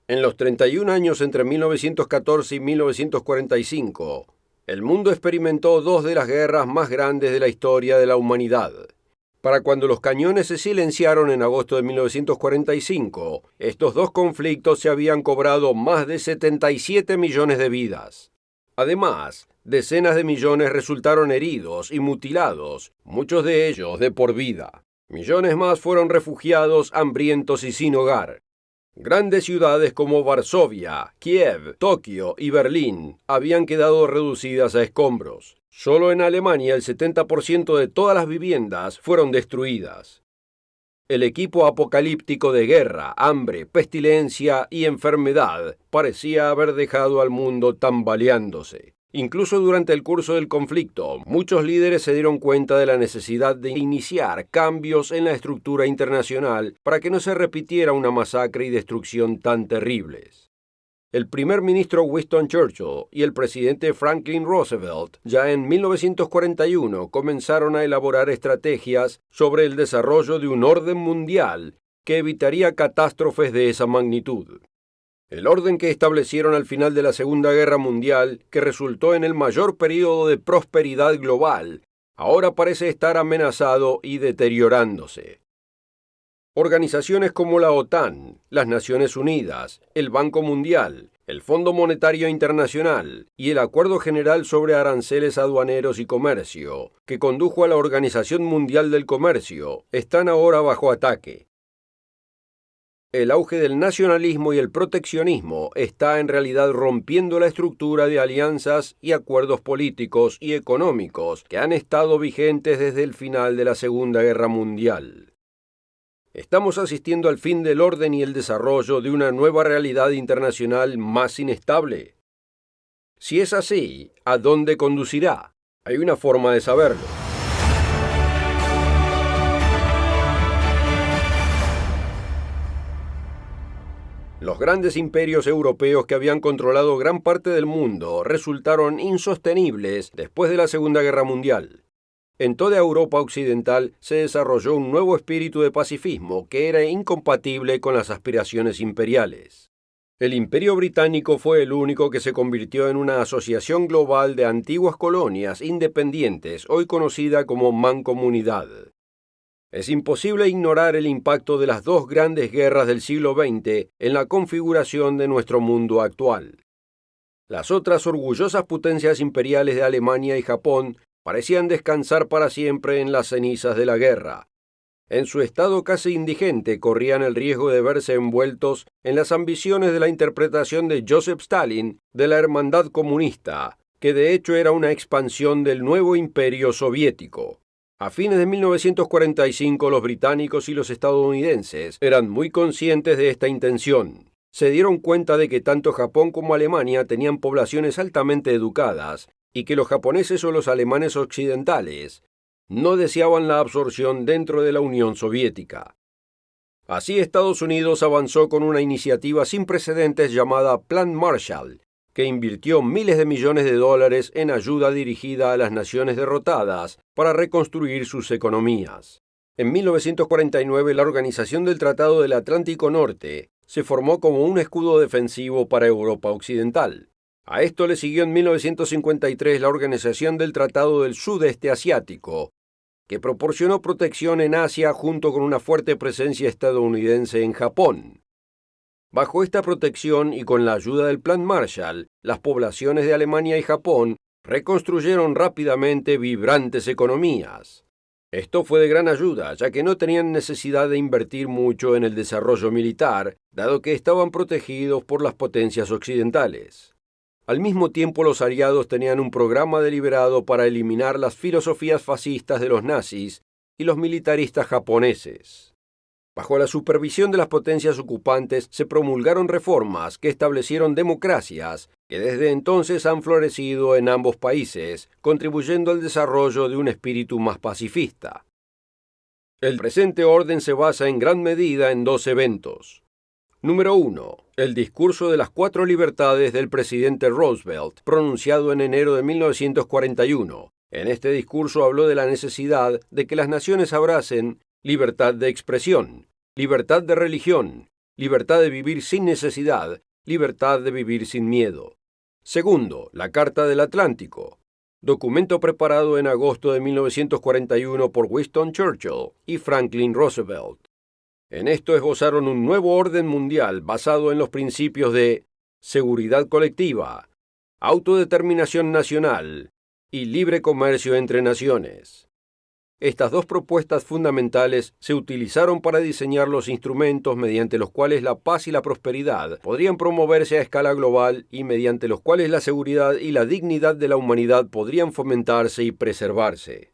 En los 31 años entre 1914 y 1945, el mundo experimentó dos de las guerras más grandes de la historia de la humanidad. Para cuando los cañones se silenciaron en agosto de 1945, estos dos conflictos se habían cobrado más de 77 millones de vidas. Además, decenas de millones resultaron heridos y mutilados, muchos de ellos de por vida. Millones más fueron refugiados, hambrientos y sin hogar. Grandes ciudades como Varsovia, Kiev, Tokio y Berlín habían quedado reducidas a escombros. Solo en Alemania el 70% de todas las viviendas fueron destruidas. El equipo apocalíptico de guerra, hambre, pestilencia y enfermedad parecía haber dejado al mundo tambaleándose. Incluso durante el curso del conflicto, muchos líderes se dieron cuenta de la necesidad de iniciar cambios en la estructura internacional para que no se repitiera una masacre y destrucción tan terribles. El primer ministro Winston Churchill y el presidente Franklin Roosevelt ya en 1941 comenzaron a elaborar estrategias sobre el desarrollo de un orden mundial que evitaría catástrofes de esa magnitud. El orden que establecieron al final de la Segunda Guerra Mundial, que resultó en el mayor período de prosperidad global, ahora parece estar amenazado y deteriorándose. Organizaciones como la OTAN, las Naciones Unidas, el Banco Mundial, el Fondo Monetario Internacional y el Acuerdo General sobre Aranceles Aduaneros y Comercio, que condujo a la Organización Mundial del Comercio, están ahora bajo ataque. El auge del nacionalismo y el proteccionismo está en realidad rompiendo la estructura de alianzas y acuerdos políticos y económicos que han estado vigentes desde el final de la Segunda Guerra Mundial. Estamos asistiendo al fin del orden y el desarrollo de una nueva realidad internacional más inestable. Si es así, ¿a dónde conducirá? Hay una forma de saberlo. Los grandes imperios europeos que habían controlado gran parte del mundo resultaron insostenibles después de la Segunda Guerra Mundial. En toda Europa occidental se desarrolló un nuevo espíritu de pacifismo que era incompatible con las aspiraciones imperiales. El Imperio Británico fue el único que se convirtió en una asociación global de antiguas colonias independientes, hoy conocida como Mancomunidad. Es imposible ignorar el impacto de las dos grandes guerras del siglo XX en la configuración de nuestro mundo actual. Las otras orgullosas potencias imperiales de Alemania y Japón parecían descansar para siempre en las cenizas de la guerra. En su estado casi indigente corrían el riesgo de verse envueltos en las ambiciones de la interpretación de Joseph Stalin de la hermandad comunista, que de hecho era una expansión del nuevo imperio soviético. A fines de 1945 los británicos y los estadounidenses eran muy conscientes de esta intención. Se dieron cuenta de que tanto Japón como Alemania tenían poblaciones altamente educadas y que los japoneses o los alemanes occidentales no deseaban la absorción dentro de la Unión Soviética. Así Estados Unidos avanzó con una iniciativa sin precedentes llamada Plan Marshall, que invirtió miles de millones de dólares en ayuda dirigida a las naciones derrotadas para reconstruir sus economías. En 1949 la Organización del Tratado del Atlántico Norte se formó como un escudo defensivo para Europa Occidental. A esto le siguió en 1953 la Organización del Tratado del Sudeste Asiático, que proporcionó protección en Asia junto con una fuerte presencia estadounidense en Japón. Bajo esta protección y con la ayuda del Plan Marshall, las poblaciones de Alemania y Japón reconstruyeron rápidamente vibrantes economías. Esto fue de gran ayuda, ya que no tenían necesidad de invertir mucho en el desarrollo militar, dado que estaban protegidos por las potencias occidentales. Al mismo tiempo, los aliados tenían un programa deliberado para eliminar las filosofías fascistas de los nazis y los militaristas japoneses. Bajo la supervisión de las potencias ocupantes se promulgaron reformas que establecieron democracias que desde entonces han florecido en ambos países, contribuyendo al desarrollo de un espíritu más pacifista. El presente orden se basa en gran medida en dos eventos. Número 1. El discurso de las 4 libertades del presidente Roosevelt, pronunciado en enero de 1941. En este discurso habló de la necesidad de que las naciones abracen libertad de expresión, libertad de religión, Libertad de vivir sin necesidad, libertad de vivir sin miedo. Segundo, la Carta del Atlántico, documento preparado en agosto de 1941 por Winston Churchill y Franklin Roosevelt. En esto esbozaron un nuevo orden mundial basado en los principios de seguridad colectiva, autodeterminación nacional y libre comercio entre naciones. Estas dos propuestas fundamentales se utilizaron para diseñar los instrumentos mediante los cuales la paz y la prosperidad podrían promoverse a escala global y mediante los cuales la seguridad y la dignidad de la humanidad podrían fomentarse y preservarse.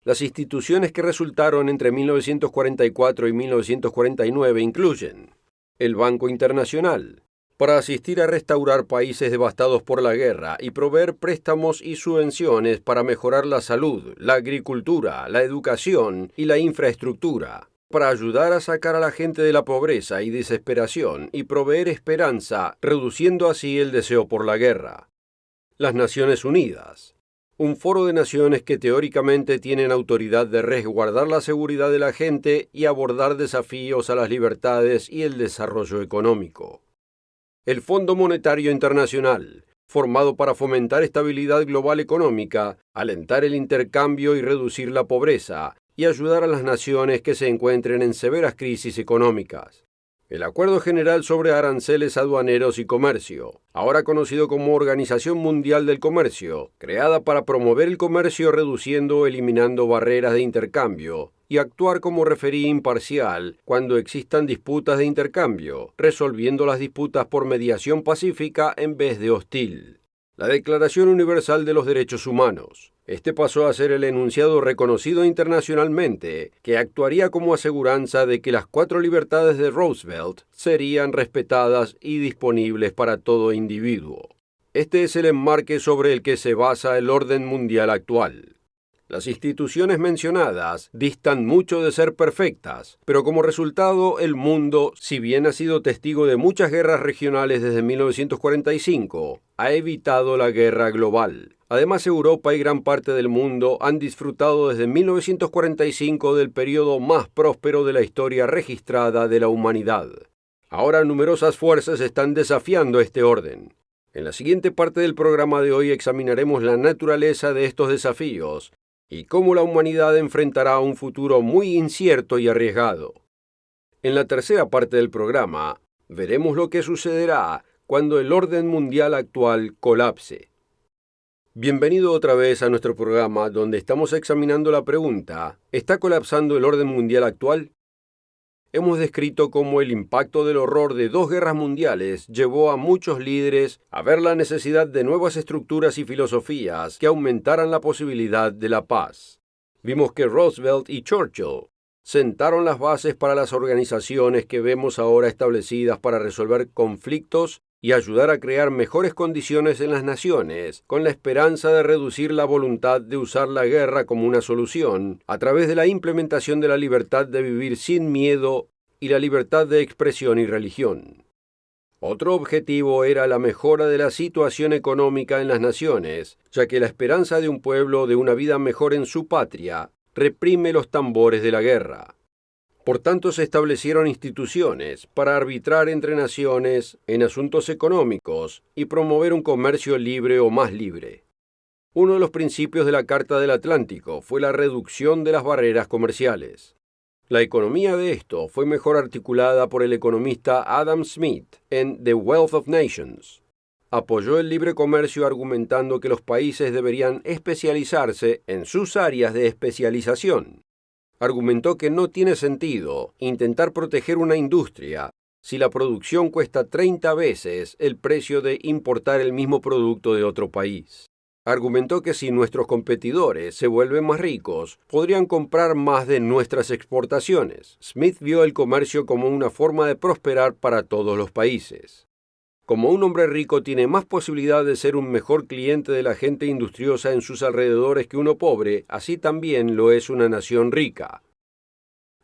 Las instituciones que resultaron entre 1944 y 1949 incluyen el Banco Internacional, para asistir a restaurar países devastados por la guerra y proveer préstamos y subvenciones para mejorar la salud, la agricultura, la educación y la infraestructura, para ayudar a sacar a la gente de la pobreza y desesperación y proveer esperanza, reduciendo así el deseo por la guerra. Las Naciones Unidas, un foro de naciones que teóricamente tienen autoridad de resguardar la seguridad de la gente y abordar desafíos a las libertades y el desarrollo económico. El Fondo Monetario Internacional, formado para fomentar estabilidad global económica, alentar el intercambio y reducir la pobreza, y ayudar a las naciones que se encuentren en severas crisis económicas. El Acuerdo General sobre Aranceles Aduaneros y Comercio, ahora conocido como Organización Mundial del Comercio, creada para promover el comercio reduciendo o eliminando barreras de intercambio, y actuar como referí imparcial cuando existan disputas de intercambio, resolviendo las disputas por mediación pacífica en vez de hostil. La Declaración Universal de los Derechos Humanos. Este pasó a ser el enunciado reconocido internacionalmente, que actuaría como aseguranza de que las 4 libertades de Roosevelt serían respetadas y disponibles para todo individuo. Este es el enmarque sobre el que se basa el orden mundial actual. Las instituciones mencionadas distan mucho de ser perfectas, pero como resultado el mundo, si bien ha sido testigo de muchas guerras regionales desde 1945, ha evitado la guerra global. Además, Europa y gran parte del mundo han disfrutado desde 1945 del periodo más próspero de la historia registrada de la humanidad. Ahora numerosas fuerzas están desafiando este orden. En la siguiente parte del programa de hoy examinaremos la naturaleza de estos desafíos y cómo la humanidad enfrentará un futuro muy incierto y arriesgado. En la tercera parte del programa, veremos lo que sucederá cuando el orden mundial actual colapse. Bienvenido otra vez a nuestro programa donde estamos examinando la pregunta: ¿está colapsando el orden mundial actual? Hemos descrito cómo el impacto del horror de 2 guerras mundiales llevó a muchos líderes a ver la necesidad de nuevas estructuras y filosofías que aumentaran la posibilidad de la paz. Vimos que Roosevelt y Churchill sentaron las bases para las organizaciones que vemos ahora establecidas para resolver conflictos y ayudar a crear mejores condiciones en las naciones, con la esperanza de reducir la voluntad de usar la guerra como una solución, a través de la implementación de la libertad de vivir sin miedo y la libertad de expresión y religión. Otro objetivo era la mejora de la situación económica en las naciones, ya que la esperanza de un pueblo de una vida mejor en su patria reprime los tambores de la guerra. Por tanto, se establecieron instituciones para arbitrar entre naciones en asuntos económicos y promover un comercio libre o más libre. Uno de los principios de la Carta del Atlántico fue la reducción de las barreras comerciales. La economía de esto fue mejor articulada por el economista Adam Smith en The Wealth of Nations. Apoyó el libre comercio argumentando que los países deberían especializarse en sus áreas de especialización. Argumentó que no tiene sentido intentar proteger una industria si la producción cuesta 30 veces el precio de importar el mismo producto de otro país. Argumentó que si nuestros competidores se vuelven más ricos, podrían comprar más de nuestras exportaciones. Smith vio el comercio como una forma de prosperar para todos los países. Como un hombre rico tiene más posibilidad de ser un mejor cliente de la gente industriosa en sus alrededores que uno pobre, así también lo es una nación rica.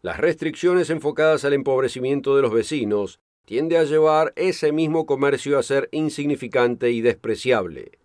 Las restricciones enfocadas al empobrecimiento de los vecinos tiende a llevar ese mismo comercio a ser insignificante y despreciable.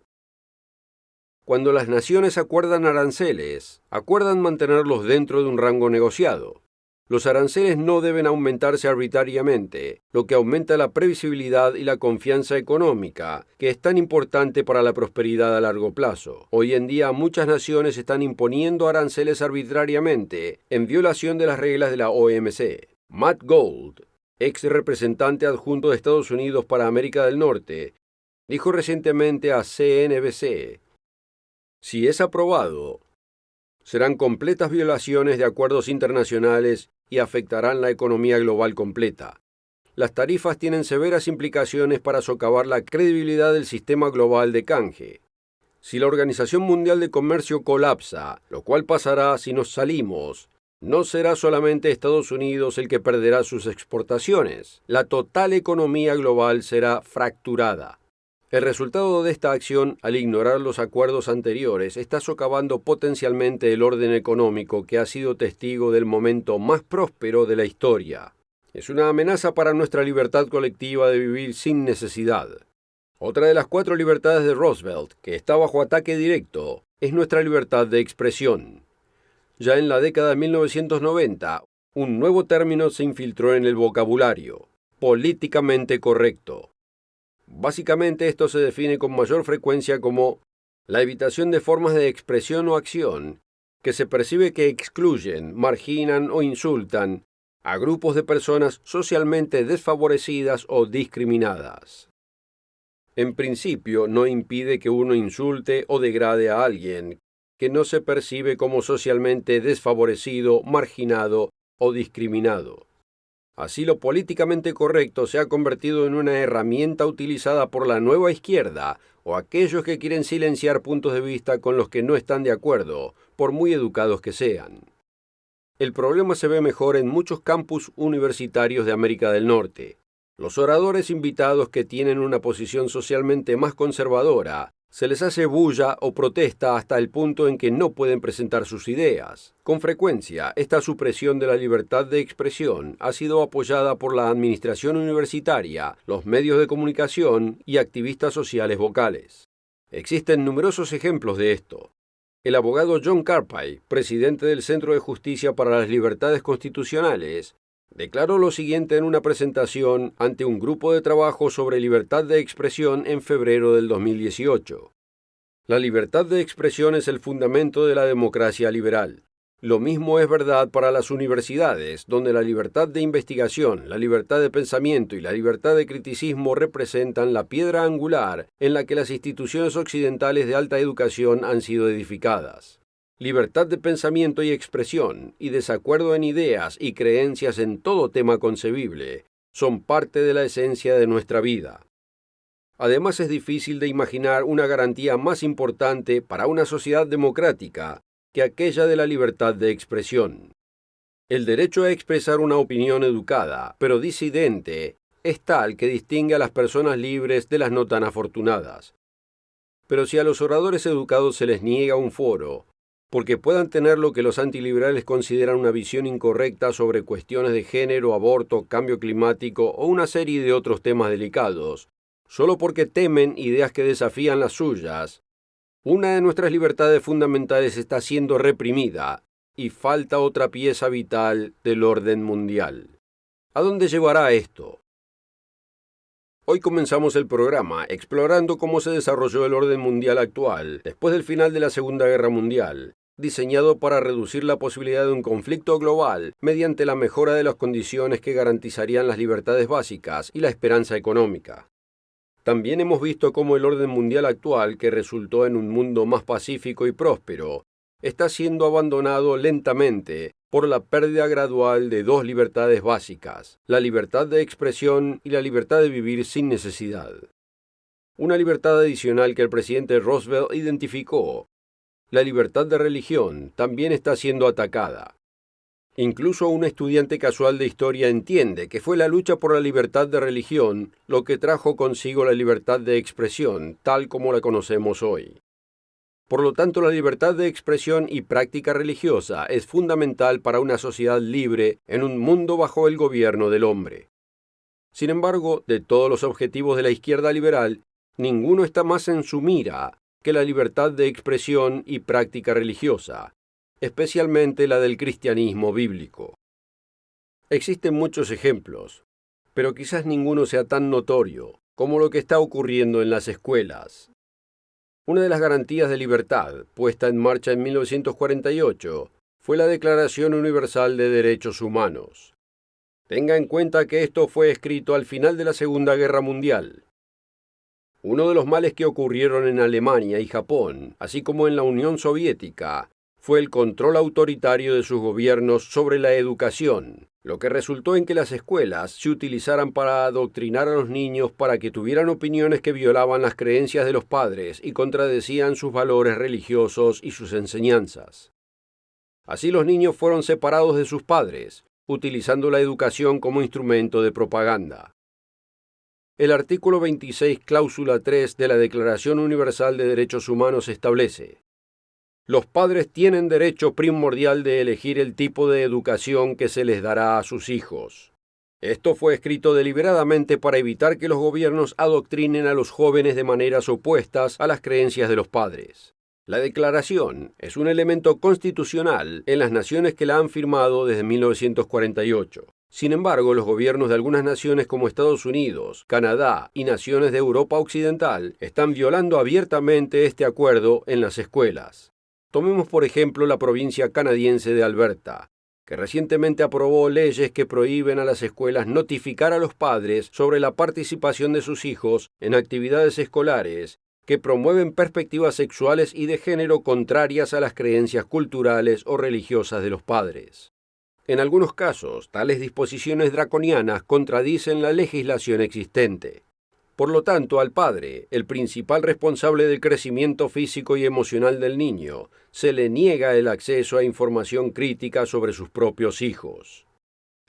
Cuando las naciones acuerdan aranceles, acuerdan mantenerlos dentro de un rango negociado. Los aranceles no deben aumentarse arbitrariamente, lo que aumenta la previsibilidad y la confianza económica, que es tan importante para la prosperidad a largo plazo. Hoy en día muchas naciones están imponiendo aranceles arbitrariamente, en violación de las reglas de la OMC. Matt Gold, ex representante adjunto de Estados Unidos para América del Norte, dijo recientemente a CNBC: si es aprobado, serán completas violaciones de acuerdos internacionales y afectarán la economía global completa. Las tarifas tienen severas implicaciones para socavar la credibilidad del sistema global de canje. Si la Organización Mundial de Comercio colapsa, lo cual pasará si nos salimos, no será solamente Estados Unidos el que perderá sus exportaciones. La total economía global será fracturada. El resultado de esta acción, al ignorar los acuerdos anteriores, está socavando potencialmente el orden económico que ha sido testigo del momento más próspero de la historia. Es una amenaza para nuestra libertad colectiva de vivir sin necesidad. Otra de las 4 libertades de Roosevelt, que está bajo ataque directo, es nuestra libertad de expresión. Ya en la década de 1990, un nuevo término se infiltró en el vocabulario: políticamente correcto. Básicamente esto se define con mayor frecuencia como la evitación de formas de expresión o acción que se percibe que excluyen, marginan o insultan a grupos de personas socialmente desfavorecidas o discriminadas. En principio, no impide que uno insulte o degrade a alguien que no se percibe como socialmente desfavorecido, marginado o discriminado. Así, lo políticamente correcto se ha convertido en una herramienta utilizada por la nueva izquierda o aquellos que quieren silenciar puntos de vista con los que no están de acuerdo, por muy educados que sean. El problema se ve mejor en muchos campus universitarios de América del Norte. Los oradores invitados que tienen una posición socialmente más conservadora, se les hace bulla o protesta hasta el punto en que no pueden presentar sus ideas. Con frecuencia, esta supresión de la libertad de expresión ha sido apoyada por la administración universitaria, los medios de comunicación y activistas sociales vocales. Existen numerosos ejemplos de esto. El abogado John Carpay, presidente del Centro de Justicia para las Libertades Constitucionales, declaró lo siguiente en una presentación ante un grupo de trabajo sobre libertad de expresión en febrero del 2018. La libertad de expresión es el fundamento de la democracia liberal. Lo mismo es verdad para las universidades, donde la libertad de investigación, la libertad de pensamiento y la libertad de criticismo representan la piedra angular en la que las instituciones occidentales de alta educación han sido edificadas. Libertad de pensamiento y expresión, y desacuerdo en ideas y creencias en todo tema concebible, son parte de la esencia de nuestra vida. Además, es difícil de imaginar una garantía más importante para una sociedad democrática que aquella de la libertad de expresión. El derecho a expresar una opinión educada, pero disidente, es tal que distingue a las personas libres de las no tan afortunadas. Pero si a los oradores educados se les niega un foro, porque puedan tener lo que los antiliberales consideran una visión incorrecta sobre cuestiones de género, aborto, cambio climático o una serie de otros temas delicados, solo porque temen ideas que desafían las suyas, una de nuestras libertades fundamentales está siendo reprimida y falta otra pieza vital del orden mundial. ¿A dónde llevará esto? Hoy comenzamos el programa explorando cómo se desarrolló el orden mundial actual después del final de la Segunda Guerra Mundial, diseñado para reducir la posibilidad de un conflicto global mediante la mejora de las condiciones que garantizarían las libertades básicas y la esperanza económica. También hemos visto cómo el orden mundial actual, que resultó en un mundo más pacífico y próspero, está siendo abandonado lentamente por la pérdida gradual de 2 libertades básicas, la libertad de expresión y la libertad de vivir sin necesidad. Una libertad adicional que el presidente Roosevelt identificó, la libertad de religión, también está siendo atacada. Incluso un estudiante casual de historia entiende que fue la lucha por la libertad de religión lo que trajo consigo la libertad de expresión, tal como la conocemos hoy. Por lo tanto, la libertad de expresión y práctica religiosa es fundamental para una sociedad libre en un mundo bajo el gobierno del hombre. Sin embargo, de todos los objetivos de la izquierda liberal, ninguno está más en su mira que la libertad de expresión y práctica religiosa, especialmente la del cristianismo bíblico. Existen muchos ejemplos, pero quizás ninguno sea tan notorio como lo que está ocurriendo en las escuelas. Una de las garantías de libertad, puesta en marcha en 1948, fue la Declaración Universal de Derechos Humanos. Tenga en cuenta que esto fue escrito al final de la Segunda Guerra Mundial. Uno de los males que ocurrieron en Alemania y Japón, así como en la Unión Soviética, fue el control autoritario de sus gobiernos sobre la educación, lo que resultó en que las escuelas se utilizaran para adoctrinar a los niños para que tuvieran opiniones que violaban las creencias de los padres y contradecían sus valores religiosos y sus enseñanzas. Así los niños fueron separados de sus padres, utilizando la educación como instrumento de propaganda. El artículo 26, cláusula 3 de la Declaración Universal de Derechos Humanos establece: los padres tienen derecho primordial de elegir el tipo de educación que se les dará a sus hijos. Esto fue escrito deliberadamente para evitar que los gobiernos adoctrinen a los jóvenes de maneras opuestas a las creencias de los padres. La declaración es un elemento constitucional en las naciones que la han firmado desde 1948. Sin embargo, los gobiernos de algunas naciones como Estados Unidos, Canadá y naciones de Europa Occidental están violando abiertamente este acuerdo en las escuelas. Tomemos por ejemplo la provincia canadiense de Alberta, que recientemente aprobó leyes que prohíben a las escuelas notificar a los padres sobre la participación de sus hijos en actividades escolares que promueven perspectivas sexuales y de género contrarias a las creencias culturales o religiosas de los padres. En algunos casos, tales disposiciones draconianas contradicen la legislación existente. Por lo tanto, al padre, el principal responsable del crecimiento físico y emocional del niño, se le niega el acceso a información crítica sobre sus propios hijos.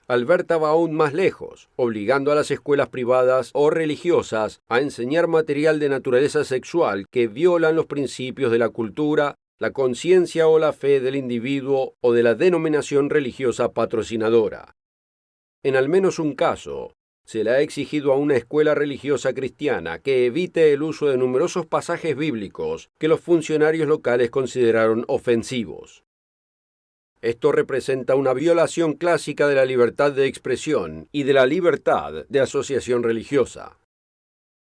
Alberta va aún más lejos, obligando a las escuelas privadas o religiosas a enseñar material de naturaleza sexual que violan los principios de la cultura, la conciencia o la fe del individuo o de la denominación religiosa patrocinadora. En al menos un caso, se le ha exigido a una escuela religiosa cristiana que evite el uso de numerosos pasajes bíblicos que los funcionarios locales consideraron ofensivos. Esto representa una violación clásica de la libertad de expresión y de la libertad de asociación religiosa.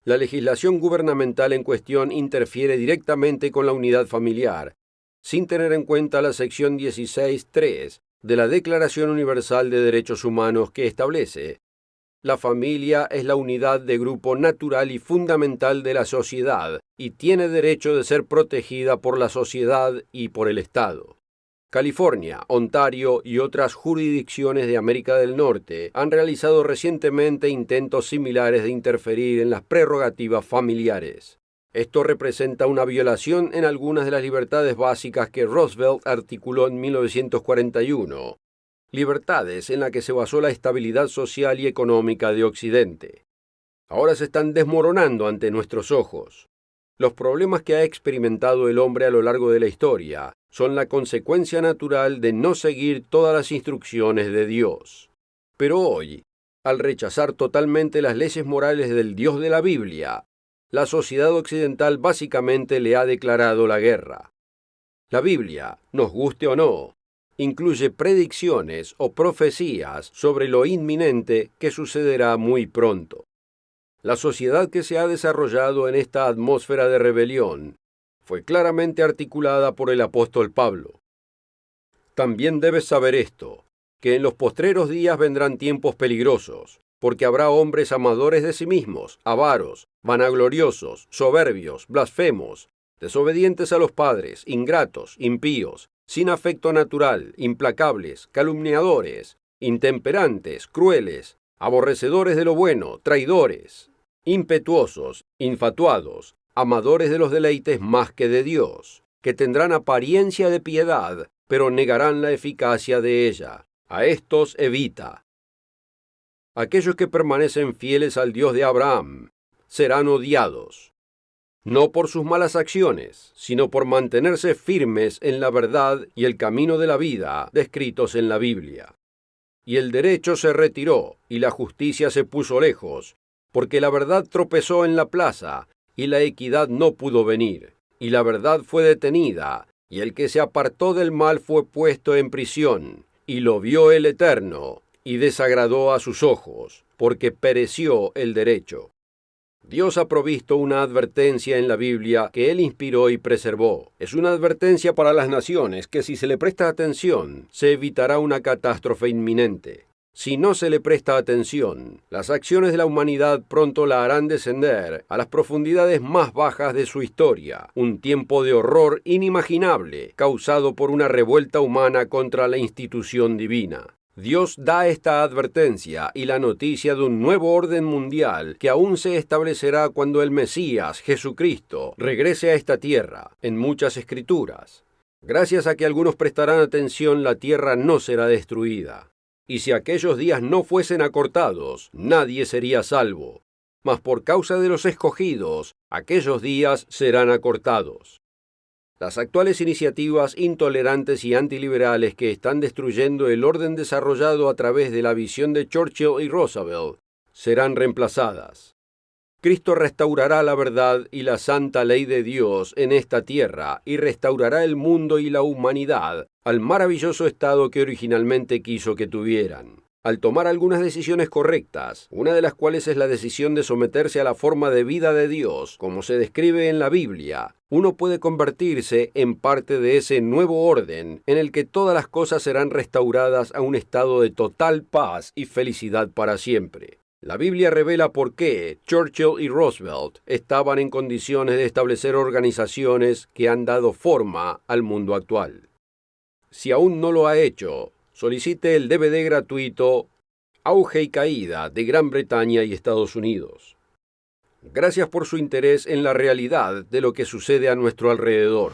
La legislación gubernamental en cuestión interfiere directamente con la unidad familiar, sin tener en cuenta la sección 16.3 de la Declaración Universal de Derechos Humanos que establece: la familia es la unidad de grupo natural y fundamental de la sociedad y tiene derecho de ser protegida por la sociedad y por el Estado. California, Ontario y otras jurisdicciones de América del Norte han realizado recientemente intentos similares de interferir en las prerrogativas familiares. Esto representa una violación en algunas de las libertades básicas que Roosevelt articuló en 1941, libertades en las que se basó la estabilidad social y económica de Occidente. Ahora se están desmoronando ante nuestros ojos. Los problemas que ha experimentado el hombre a lo largo de la historia son la consecuencia natural de no seguir todas las instrucciones de Dios. Pero hoy, al rechazar totalmente las leyes morales del Dios de la Biblia, la sociedad occidental básicamente le ha declarado la guerra. La Biblia, nos guste o no, incluye predicciones o profecías sobre lo inminente que sucederá muy pronto. La sociedad que se ha desarrollado en esta atmósfera de rebelión fue claramente articulada por el apóstol Pablo. También debes saber esto, que en los postreros días vendrán tiempos peligrosos, porque habrá hombres amadores de sí mismos, avaros, vanagloriosos, soberbios, blasfemos, desobedientes a los padres, ingratos, impíos, sin afecto natural, implacables, calumniadores, intemperantes, crueles, aborrecedores de lo bueno, traidores, impetuosos, infatuados, amadores de los deleites más que de Dios, que tendrán apariencia de piedad, pero negarán la eficacia de ella. A estos evita. Aquellos que permanecen fieles al Dios de Abraham serán odiados, no por sus malas acciones, sino por mantenerse firmes en la verdad y el camino de la vida descritos en la Biblia. Y el derecho se retiró, y la justicia se puso lejos, porque la verdad tropezó en la plaza, y la equidad no pudo venir, y la verdad fue detenida, y el que se apartó del mal fue puesto en prisión, y lo vio el Eterno, y desagradó a sus ojos, porque pereció el derecho. Dios ha provisto una advertencia en la Biblia que Él inspiró y preservó. Es una advertencia para las naciones que si se le presta atención, se evitará una catástrofe inminente. Si no se le presta atención, las acciones de la humanidad pronto la harán descender a las profundidades más bajas de su historia, un tiempo de horror inimaginable causado por una revuelta humana contra la institución divina. Dios da esta advertencia y la noticia de un nuevo orden mundial que aún se establecerá cuando el Mesías, Jesucristo, regrese a esta tierra, en muchas escrituras. Gracias a que algunos prestarán atención, la tierra no será destruida. Y si aquellos días no fuesen acortados, nadie sería salvo. Mas por causa de los escogidos, aquellos días serán acortados. Las actuales iniciativas intolerantes y antiliberales que están destruyendo el orden desarrollado a través de la visión de Churchill y Roosevelt serán reemplazadas. Cristo restaurará la verdad y la santa ley de Dios en esta tierra y restaurará el mundo y la humanidad al maravilloso estado que originalmente quiso que tuvieran. Al tomar algunas decisiones correctas, una de las cuales es la decisión de someterse a la forma de vida de Dios, como se describe en la Biblia, uno puede convertirse en parte de ese nuevo orden en el que todas las cosas serán restauradas a un estado de total paz y felicidad para siempre. La Biblia revela por qué Churchill y Roosevelt estaban en condiciones de establecer organizaciones que han dado forma al mundo actual. Si aún no lo ha hecho, solicite el DVD gratuito Auge y Caída de Gran Bretaña y Estados Unidos. Gracias por su interés en la realidad de lo que sucede a nuestro alrededor.